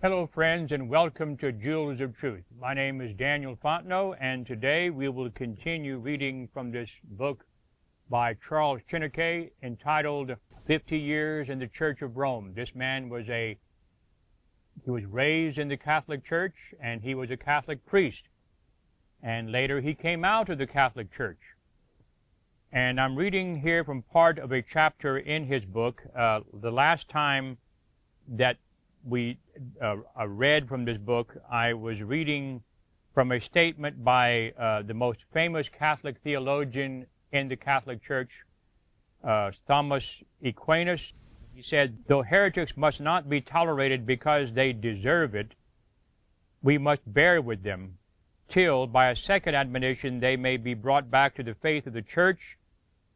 Hello, friends, and welcome to Jewels of Truth. My name is Daniel Fontenot, and today we will continue reading from this book by Charles Chiniquy entitled 50 Years in the Church of Rome. This man was raised in the Catholic Church, and he was a Catholic priest. And later he came out of the Catholic Church. And I'm reading here from part of a chapter in his book. The last time that we read from this book, I was reading from a statement by the most famous Catholic theologian in the Catholic Church, Thomas Aquinas. He said, "Though heretics must not be tolerated because they deserve it, we must bear with them, till by a second admonition they may be brought back to the faith of the Church.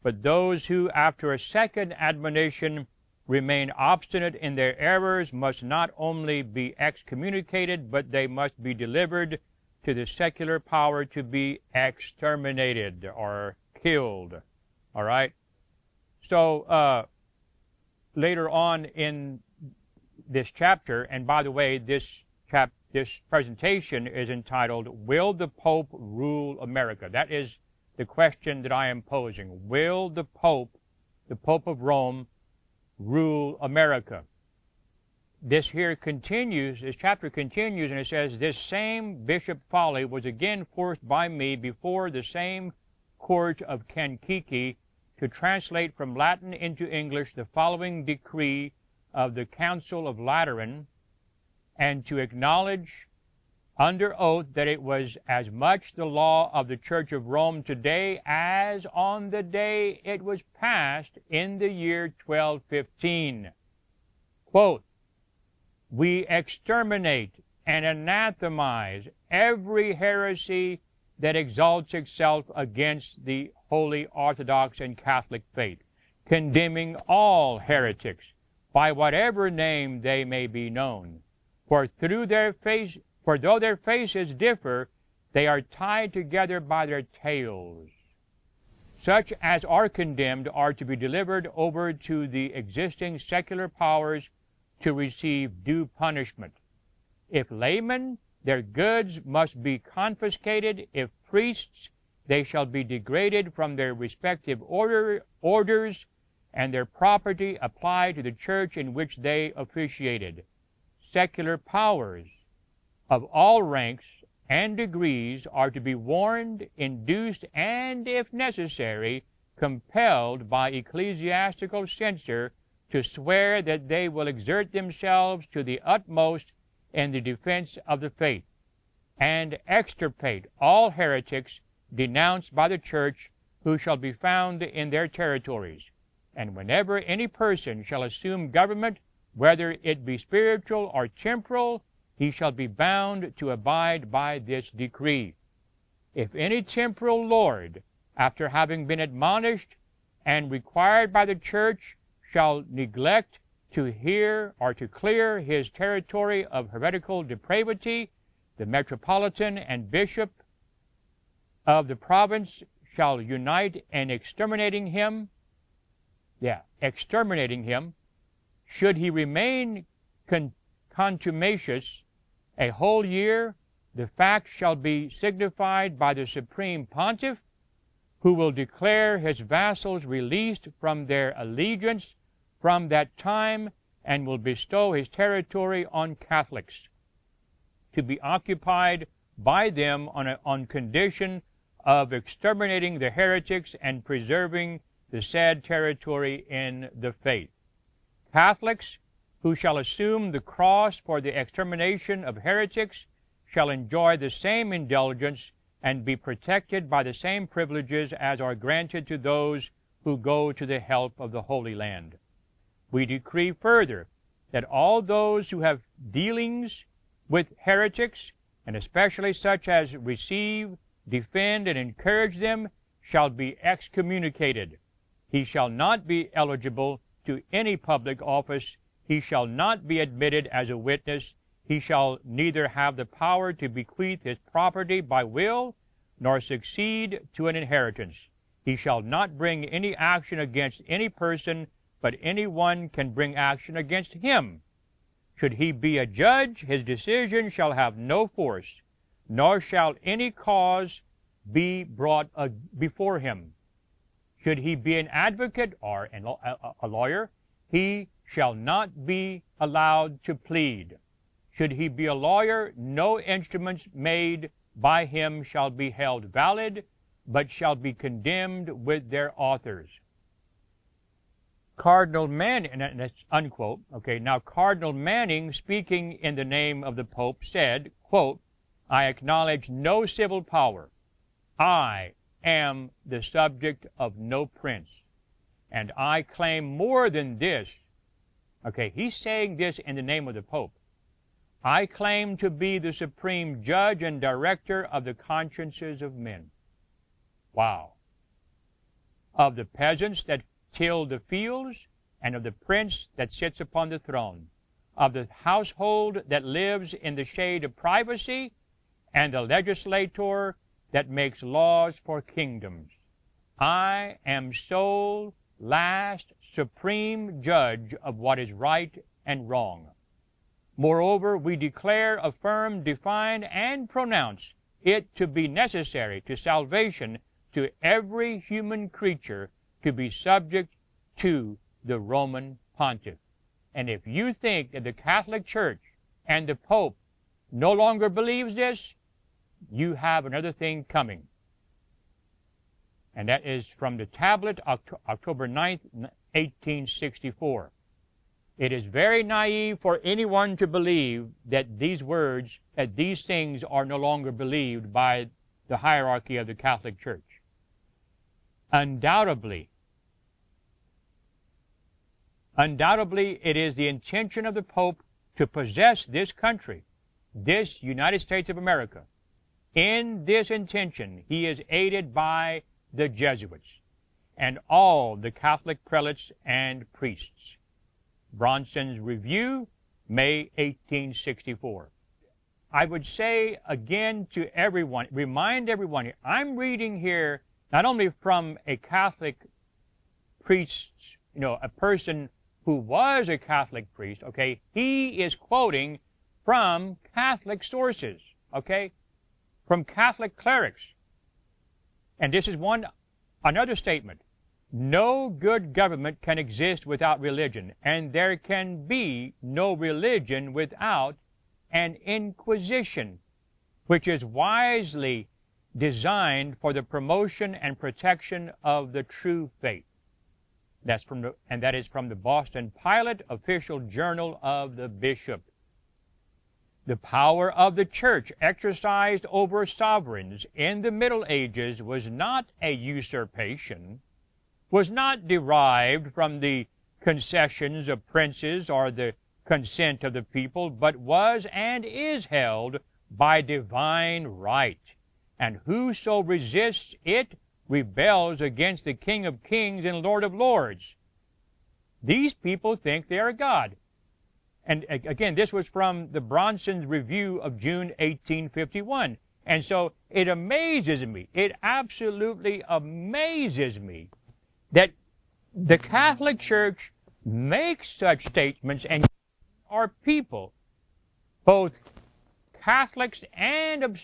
But those who, after a second admonition, remain obstinate in their errors must not only be excommunicated, but they must be delivered to the secular power to be exterminated or killed." All right? So later on in this chapter, and by the way, this presentation is entitled, "Will the Pope Rule America?" That is the question that I am posing. Will the Pope of Rome, rule America? This chapter continues, and it says, "This same Bishop Folly was again forced by me before the same court of Kentucky to translate from Latin into English the following decree of the Council of Léran, and to acknowledge under oath that it was as much the law of the Church of Rome today as on the day it was passed in the year 1215. Quote, "We exterminate and anathemize every heresy that exalts itself against the Holy Orthodox and Catholic faith, condemning all heretics, by whatever name they may be known. For though their faces differ, they are tied together by their tails. Such as are condemned are to be delivered over to the existing secular powers to receive due punishment. If laymen, their goods must be confiscated. If priests, they shall be degraded from their respective orders, and their property applied to the church in which they officiated. Secular powers of all ranks and degrees are to be warned, induced, and, if necessary, compelled by ecclesiastical censure to swear that they will exert themselves to the utmost in the defense of the faith, and extirpate all heretics denounced by the Church who shall be found in their territories. And whenever any person shall assume government, whether it be spiritual or temporal, he shall be bound to abide by this decree. If any temporal lord, after having been admonished and required by the Church, shall neglect to hear or to clear his territory of heretical depravity, the metropolitan and bishop of the province shall unite in exterminating him. Should he remain contumacious a whole year, the fact shall be signified by the Supreme Pontiff, who will declare his vassals released from their allegiance from that time, and will bestow his territory on Catholics, to be occupied by them on condition of exterminating the heretics and preserving the said territory in the faith. Catholics who shall assume the cross for the extermination of heretics shall enjoy the same indulgence and be protected by the same privileges as are granted to those who go to the help of the Holy Land. We decree further that all those who have dealings with heretics, and especially such as receive, defend, and encourage them, shall be excommunicated. He shall not be eligible to any public office. He shall not be admitted as a witness. He shall neither have the power to bequeath his property by will, nor succeed to an inheritance. He shall not bring any action against any person, but any one can bring action against him. Should he be a judge, his decision shall have no force, nor shall any cause be brought before him. Should he be an advocate or a lawyer, he shall not be allowed to plead. Should he be a lawyer, no instruments made by him shall be held valid, but shall be condemned with their authors. Cardinal Manning, and that's unquote. Okay, now Cardinal Manning, speaking in the name of the Pope, said, quote, I acknowledge no civil power. I am the subject of no prince, and I claim more than this. Okay, he's saying this in the name of the Pope. I claim to be the supreme judge and director of the consciences of men. Wow. Of the peasants that till the fields, and of the prince that sits upon the throne, of the household that lives in the shade of privacy, and the legislator that makes laws for kingdoms. I am sole, last, supreme judge of what is right and wrong. Moreover, we declare, affirm, define, and pronounce it to be necessary to salvation to every human creature to be subject to the Roman Pontiff. And if you think that the Catholic Church and the Pope no longer believes this, you have another thing coming. And that is from the tablet, October 9th, 1864. It is very naive for anyone to believe that these words, that these things are no longer believed by the hierarchy of the Catholic Church. Undoubtedly, it is the intention of the Pope to possess this country, this United States of America. In this intention, he is aided by the Jesuits and all the Catholic prelates and priests. Bronson's Review, May 1864. I would say again to everyone, remind everyone, I'm reading here not only from a Catholic priest, a person who was a Catholic priest, okay, he is quoting from Catholic sources, okay, from Catholic clerics. And this is another statement. No good government can exist without religion, and there can be no religion without an inquisition, which is wisely designed for the promotion and protection of the true faith. That is from the Boston Pilot, official journal of the bishop. The power of the church exercised over sovereigns in the Middle Ages was not a usurpation, was not derived from the concessions of princes or the consent of the people, but was and is held by divine right. And whoso resists it rebels against the King of Kings and Lord of Lords. These people think they are God. And again, this was from the Bronson's Review of June 1851. And so it amazes me, it absolutely amazes me that the Catholic Church makes such statements, and our people, both Catholics and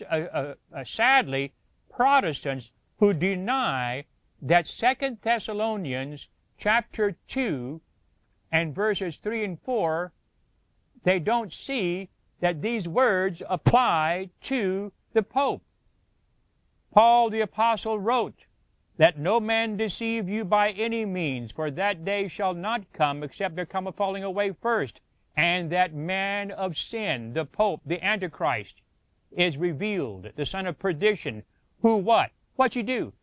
sadly Protestants, who deny that 2 Thessalonians chapter 2 and verses 3 and 4, they don't see that these words apply to the Pope. Paul the Apostle wrote, "Let no man deceive you by any means, for that day shall not come except there come a falling away first, and that man of sin," the Pope, the Antichrist, is revealed, the son of perdition, who what? What's he do?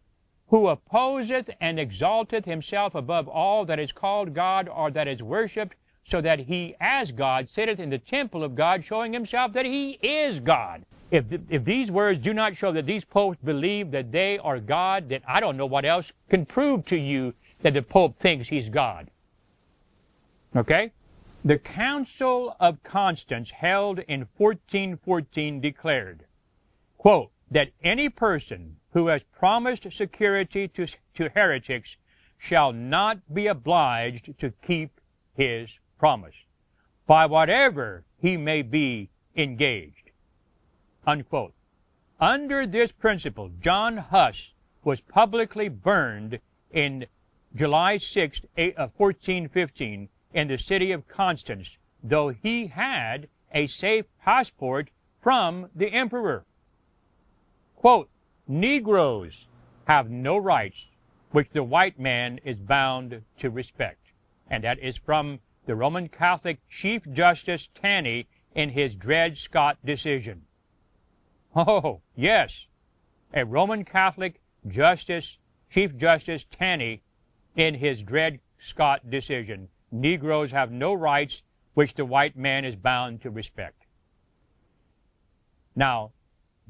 Who opposeth and exalteth himself above all that is called God or that is worshipped, so that he as God sitteth in the temple of God, showing himself that he is God. If these words do not show that these popes believe that they are God, then I don't know what else can prove to you that the Pope thinks he's God. Okay? The Council of Constance, held in 1414, declared, quote, that any person who has promised security to heretics shall not be obliged to keep his promise. by whatever he may be engaged. Unquote. Under this principle, John Huss was publicly burned in July 6, 1415 in the city of Constance, though he had a safe passport from the emperor. Quote, Negroes have no rights which the white man is bound to respect. And that is from the Roman Catholic Chief Justice Taney in his Dred Scott decision. Oh, yes, a Roman Catholic Chief Justice Taney in his Dred Scott decision. Negroes have no rights which the white man is bound to respect. Now,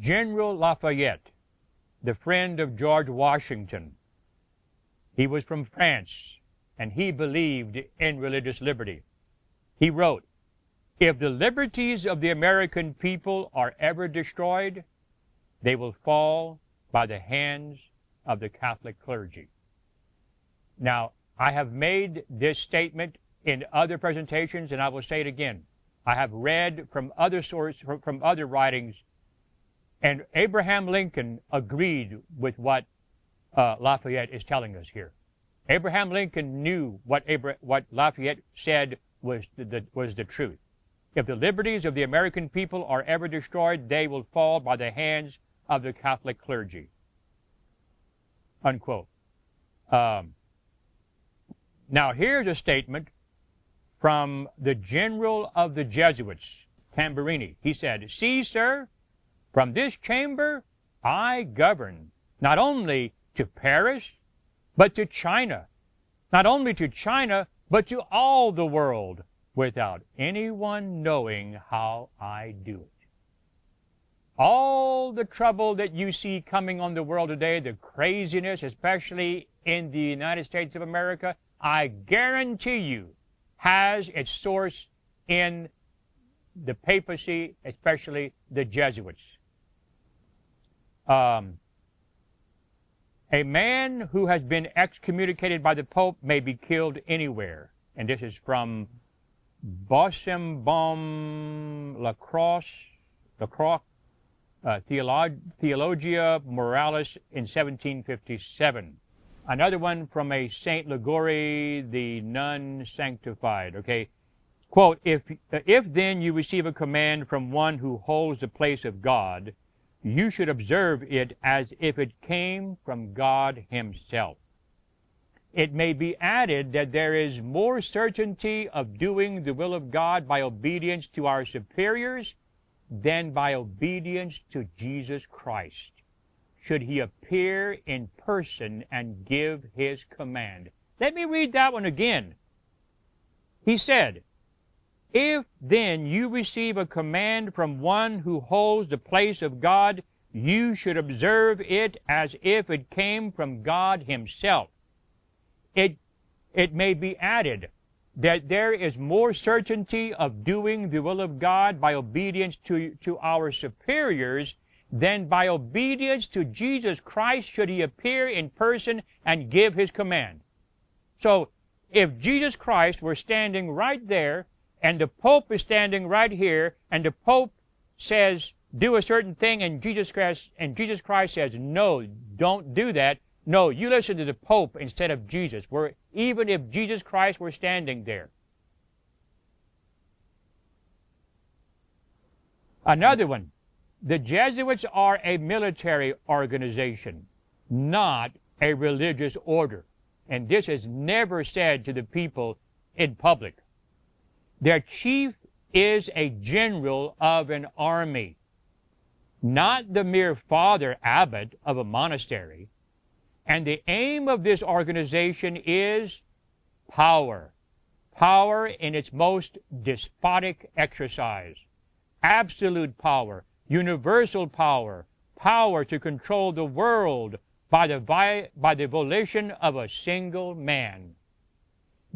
General Lafayette, the friend of George Washington, he was from France, and he believed in religious liberty. He wrote, if the liberties of the American people are ever destroyed, they will fall by the hands of the Catholic clergy. Now, I have made this statement in other presentations, and I will say it again. I have read from other sources, from other writings, and Abraham Lincoln agreed with what Lafayette is telling us here. Abraham Lincoln knew what Lafayette said was the truth. If the liberties of the American people are ever destroyed, they will fall by the hands of the Catholic clergy. Unquote. Now, here's a statement from the general of the Jesuits, Tamburini. He said, see, sir, from this chamber I govern not only to Paris, but to China. Not only to China, but to all the world, without anyone knowing how I do it. All the trouble that you see coming on the world today, the craziness, especially in the United States of America, I guarantee you has its source in the papacy, especially the Jesuits. A man who has been excommunicated by the Pope may be killed anywhere. And this is from Bossembaume Lacroix, Theologia Moralis in 1757. Another one from a Saint Ligori, the nun sanctified. Okay, quote, if then you receive a command from one who holds the place of God, you should observe it as if it came from God himself. It may be added that there is more certainty of doing the will of God by obedience to our superiors than by obedience to Jesus Christ, should he appear in person and give his command. Let me read that one again. He said, if then you receive a command from one who holds the place of God, you should observe it as if it came from God himself. It may be added that there is more certainty of doing the will of God by obedience to our superiors than by obedience to Jesus Christ should he appear in person and give his command. So, if Jesus Christ were standing right there, and the Pope is standing right here, and the Pope says, do a certain thing, and Jesus Christ says, no, don't do that. No, you listen to the Pope instead of Jesus, even if Jesus Christ were standing there. Another one. The Jesuits are a military organization, not a religious order. And this is never said to the people in public. Their chief is a general of an army, not the mere father abbot of a monastery. And the aim of this organization is power. Power in its most despotic exercise. Absolute power. Universal power. Power to control the world by the volition of a single man.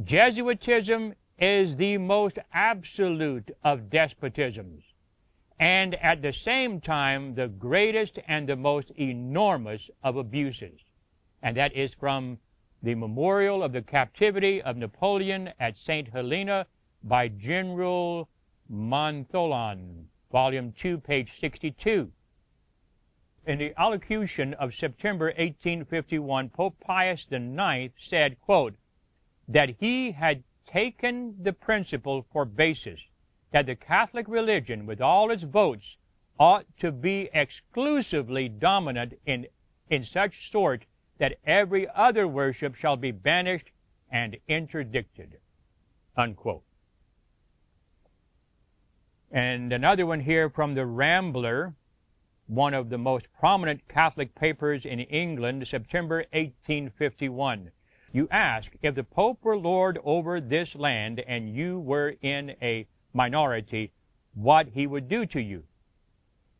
Jesuitism is the most absolute of despotisms, and at the same time the greatest and the most enormous of abuses. And that is from the memorial of the captivity of Napoleon at St. Helena, by General Montholon, Volume 2, page 62. In the allocution of September 1851, Pope Pius IX said, quote, that he had taken the principle for basis that the Catholic religion, with all its votes, ought to be exclusively dominant in such sort that every other worship shall be banished and interdicted, unquote. And another one here from the Rambler, one of the most prominent Catholic papers in England, September 1851. You ask, if the Pope were Lord over this land and you were in a minority, what he would do to you?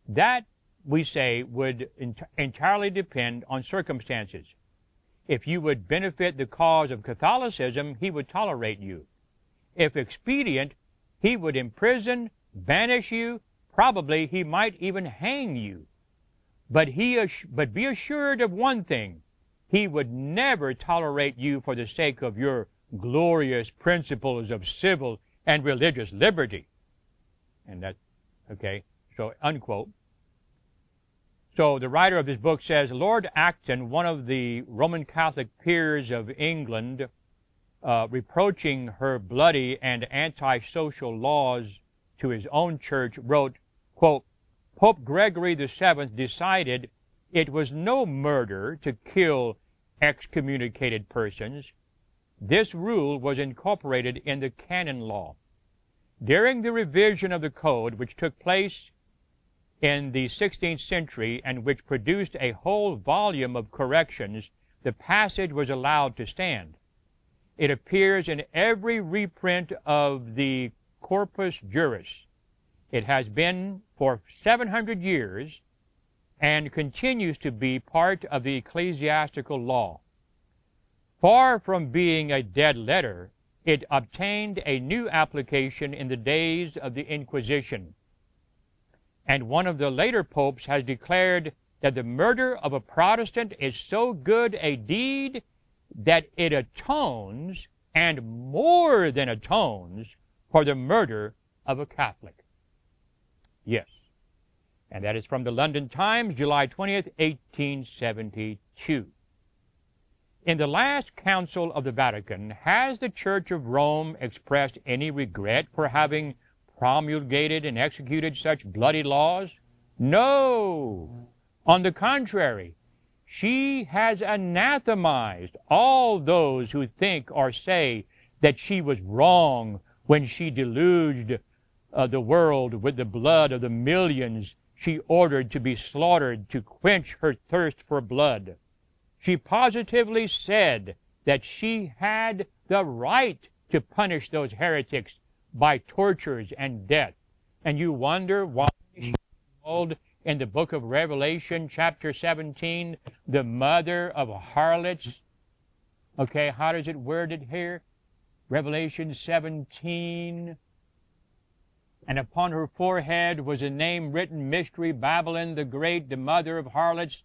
That, we say, would entirely depend on circumstances. If you would benefit the cause of Catholicism, he would tolerate you. If expedient, he would imprison, banish you, probably he might even hang you. But be assured of one thing, he would never tolerate you for the sake of your glorious principles of civil and religious liberty. And that's, okay, so unquote. So the writer of this book says, Lord Acton, one of the Roman Catholic peers of England, reproaching her bloody and antisocial laws to his own church, wrote, quote, Pope Gregory VII decided it was no murder to kill excommunicated persons. This rule was incorporated in the canon law. During the revision of the code, which took place in the 16th century and which produced a whole volume of corrections, the passage was allowed to stand. It appears in every reprint of the Corpus Juris. It has been for 700 years and continues to be part of the ecclesiastical law. Far from being a dead letter, it obtained a new application in the days of the Inquisition. And one of the later popes has declared that the murder of a Protestant is so good a deed that it atones, and more than atones, for the murder of a Catholic. Yes. And that is from the London Times, July 20th, 1872. In the last Council of the Vatican, has the Church of Rome expressed any regret for having promulgated and executed such bloody laws? No! On the contrary, she has anathemized all those who think or say that she was wrong when she deluged the world with the blood of the millions she ordered to be slaughtered to quench her thirst for blood. She positively said that she had the right to punish those heretics by tortures and death. And you wonder why she is called in the book of Revelation, chapter 17, the mother of harlots. Okay, how does it worded here? Revelation 17. And upon her forehead was a name written, Mystery Babylon the Great, the mother of harlots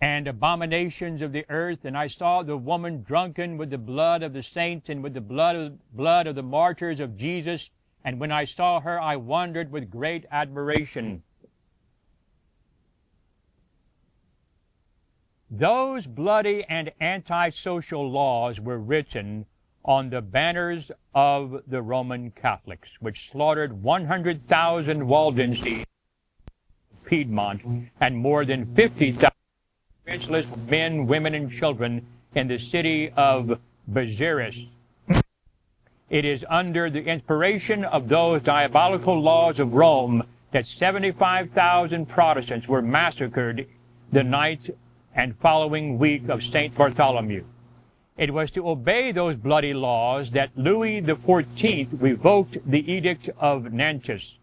and abominations of the earth. And I saw the woman drunken with the blood of the saints and with the blood of the martyrs of Jesus. And when I saw her, I wondered with great admiration. Those bloody and antisocial laws were written on the banners of the Roman Catholics, which slaughtered 100,000 Waldenses, Piedmont, and more than 50,000 defenseless men, women, and children in the city of Bucharest. It is under the inspiration of those diabolical laws of Rome that 75,000 Protestants were massacred the night and following week of St. Bartholomew. It was to obey those bloody laws that Louis XIV revoked the Edict of Nantes,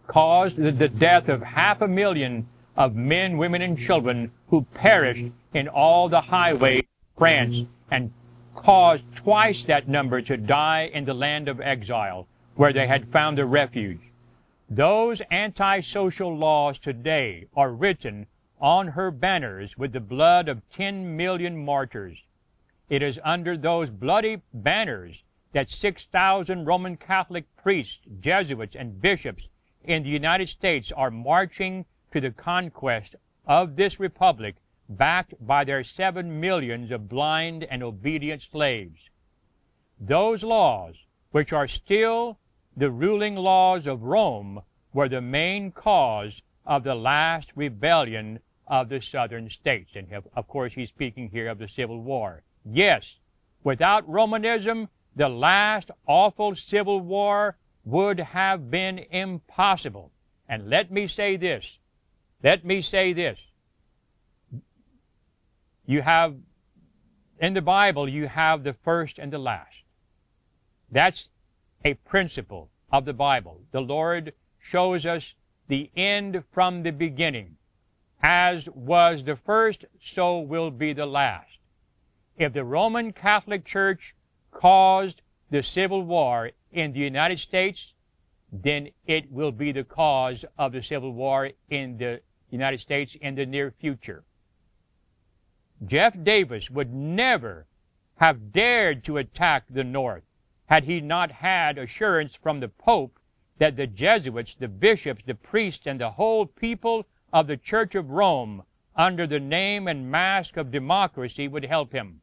caused the death of 500,000 of men, women, and children who perished in all the highways of France, and caused twice that number to die in the land of exile, where they had found a refuge. Those antisocial laws today are written on her banners with the blood of 10 million martyrs. It is under those bloody banners that 6,000 Roman Catholic priests, Jesuits, and bishops in the United States are marching to the conquest of this republic, backed by their 7 millions of blind and obedient slaves. Those laws, which are still the ruling laws of Rome, were the main cause of the last rebellion of the southern states. And of course, he's speaking here of the Civil War. Yes, without Romanism, the last awful civil war would have been impossible. And let me say this. You have, in the Bible, you have the first and the last. That's a principle of the Bible. The Lord shows us the end from the beginning. As was the first, so will be the last. If the Roman Catholic Church caused the Civil War in the United States, then it will be the cause of the Civil War in the United States in the near future. Jeff Davis would never have dared to attack the North had he not had assurance from the Pope that the Jesuits, the bishops, the priests, and the whole people of the Church of Rome, under the name and mask of democracy, would help him.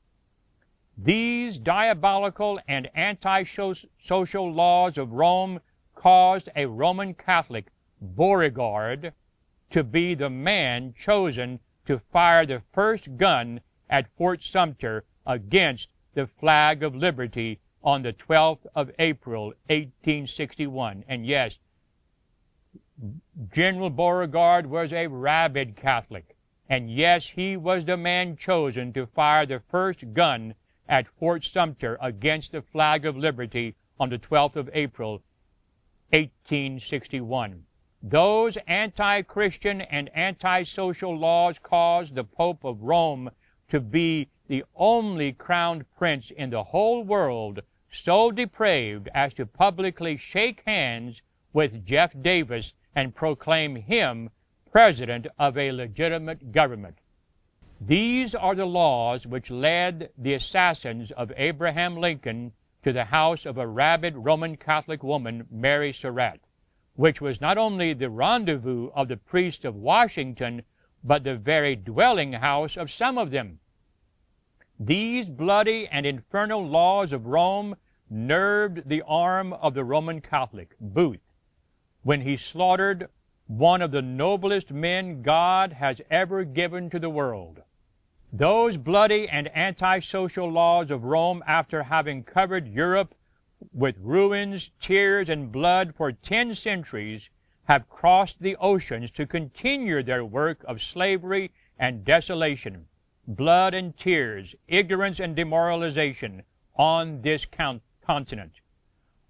These diabolical and anti-social laws of Rome caused a Roman Catholic, Beauregard, to be the man chosen to fire the first gun at Fort Sumter against the flag of liberty on the 12th of April, 1861. And yes, General Beauregard was a rabid Catholic. And yes, he was the man chosen to fire the first gun at Fort Sumter against the flag of liberty on the 12th of April, 1861. Those anti-Christian and anti-social laws caused the Pope of Rome to be the only crowned prince in the whole world so depraved as to publicly shake hands with Jeff Davis and proclaim him president of a legitimate government. These are the laws which led the assassins of Abraham Lincoln to the house of a rabid Roman Catholic woman, Mary Surratt, which was not only the rendezvous of the priests of Washington, but the very dwelling house of some of them. These bloody and infernal laws of Rome nerved the arm of the Roman Catholic, Booth, when he slaughtered one of the noblest men God has ever given to the world. Those bloody and anti-social laws of Rome, after having covered Europe with ruins, tears, and blood for 10 centuries, have crossed the oceans to continue their work of slavery and desolation, blood and tears, ignorance and demoralization on this continent.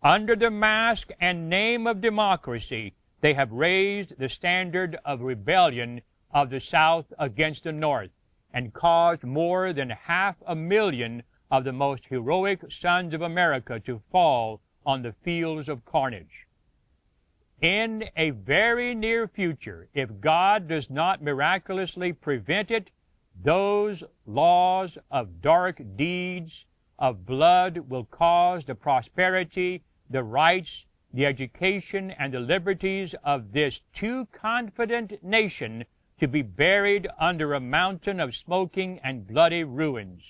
Under the mask and name of democracy, they have raised the standard of rebellion of the South against the North and caused more than 500,000 of the most heroic sons of America to fall on the fields of carnage. In a very near future, if God does not miraculously prevent it, those laws of dark deeds of blood will cause the prosperity, the rights, the education, and the liberties of this too confident nation to be buried under a mountain of smoking and bloody ruins.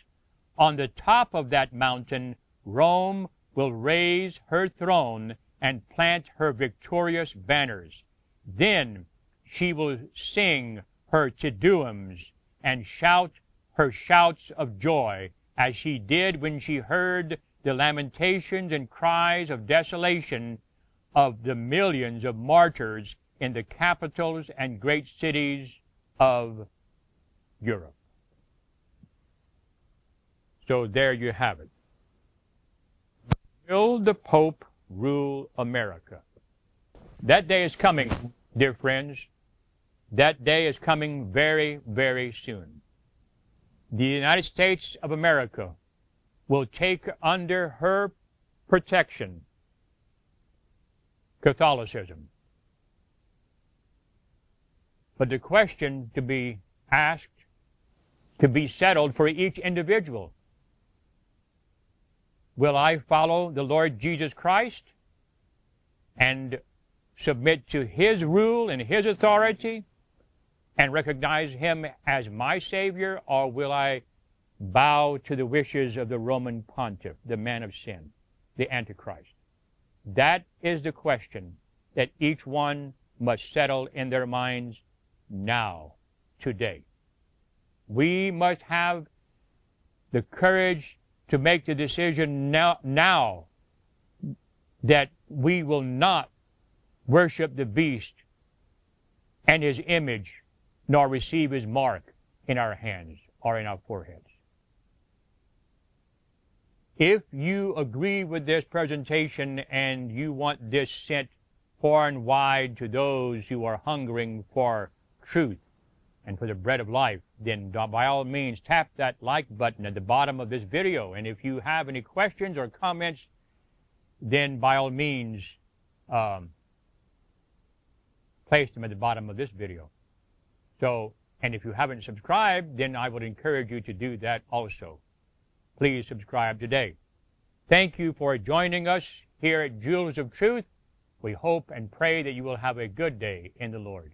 On the top of that mountain, Rome will raise her throne and plant her victorious banners. Then she will sing her Te Deums and shout her shouts of joy, as she did when she heard the lamentations and cries of desolation of the millions of martyrs in the capitals and great cities of Europe. So there you have it. Will the Pope rule America? That day is coming, dear friends. That day is coming very, very soon. The United States of America will take under her protection Catholicism. But the question to be asked, to be settled for each individual, Will I follow the Lord Jesus Christ and submit to His rule and His authority and recognize Him as my Savior, or will I bow to the wishes of the Roman pontiff, the man of sin, the Antichrist? That is the question that each one must settle in their minds now, today. We must have the courage to make the decision now that we will not worship the beast and his image, nor receive his mark in our hands or in our foreheads. If you agree with this presentation and you want this sent far and wide to those who are hungering for truth and for the bread of life, then by all means tap that like button at the bottom of this video. And if you have any questions or comments, then by all means place them at the bottom of this video. And if you haven't subscribed, then I would encourage you to do that also. Please subscribe today. Thank you for joining us here at Jewels of Truth. We hope and pray that you will have a good day in the Lord.